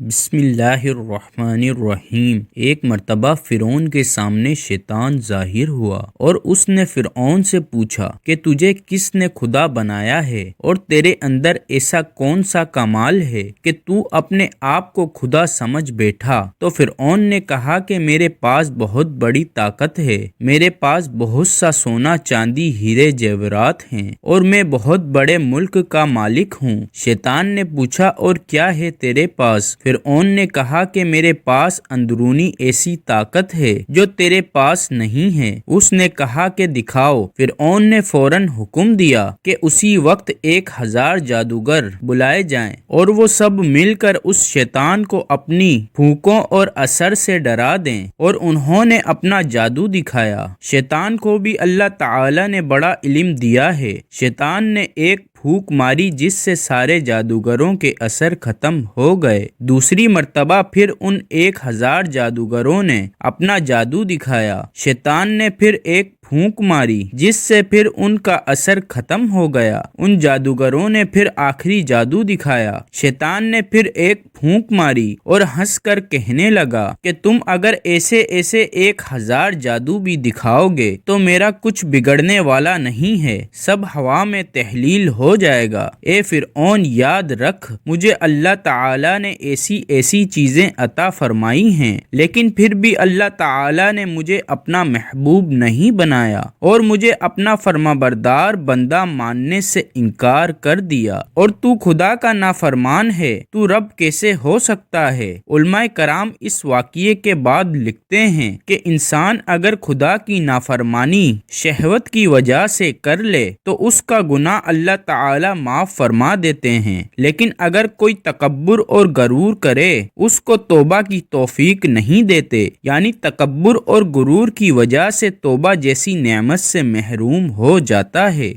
بسم اللہ الرحمن الرحیم۔ ایک مرتبہ فرعون کے سامنے شیطان ظاہر ہوا اور اس نے فرعون سے پوچھا کہ تجھے کس نے خدا بنایا ہے اور تیرے اندر ایسا کون سا کمال ہے کہ تو اپنے آپ کو خدا سمجھ بیٹھا؟ تو فرعون نے کہا کہ میرے پاس بہت بڑی طاقت ہے، میرے پاس بہت سا سونا چاندی ہیرے جواہرات ہیں اور میں بہت بڑے ملک کا مالک ہوں۔ شیطان نے پوچھا اور کیا ہے تیرے پاس؟ فرعون نے کہا کہ میرے پاس اندرونی ایسی طاقت ہے جو تیرے پاس نہیں ہے۔ اس نے کہا کہ دکھاؤ۔ فرعون نے فوراً حکم دیا کہ اسی وقت 1000 جادوگر بلائے جائیں اور وہ سب مل کر اس شیطان کو اپنی پھونکوں اور اثر سے ڈرا دیں، اور انہوں نے اپنا جادو دکھایا۔ شیطان کو بھی اللہ تعالی نے بڑا علم دیا ہے۔ شیطان نے ایک پھونک ماری جس سے سارے جادوگروں کے اثر ختم ہو گئے۔ دوسری مرتبہ پھر ان 1000 جادوگروں نے اپنا جادو دکھایا۔ شیطان نے پھر ایک پھونک ماری جس سے پھر ان کا اثر ختم ہو گیا۔ ان جادوگروں نے پھر آخری جادو دکھایا۔ شیطان نے پھر ایک پھونک ماری اور ہنس کر کہنے لگا کہ تم اگر ایسے 1000 جادو بھی دکھاؤ گے تو میرا کچھ بگڑنے والا نہیں ہے، سب ہوا میں تحلیل ہو جائے گا۔ اے فرعون، یاد رکھ، مجھے اللہ تعالی نے ایسی چیزیں عطا فرمائی ہیں، لیکن پھر بھی اللہ تعالی نے مجھے اپنا محبوب نہیں بنایا اور مجھے اپنا فرمانبردار بندہ ماننے سے انکار کر دیا، اور تو خدا کا نافرمان ہے، تو رب کیسے ہو سکتا ہے؟ علماء کرام اس واقعے کے بعد لکھتے ہیں کہ انسان اگر خدا کی نافرمانی شہوت کی وجہ سے کر لے تو اس کا گناہ اللہ تعالی معاف فرما دیتے ہیں، لیکن اگر کوئی تکبر اور غرور کرے اس کو توبہ کی توفیق نہیں دیتے، یعنی تکبر اور غرور کی وجہ سے توبہ جیسی نعمت سے محروم ہو جاتا ہے۔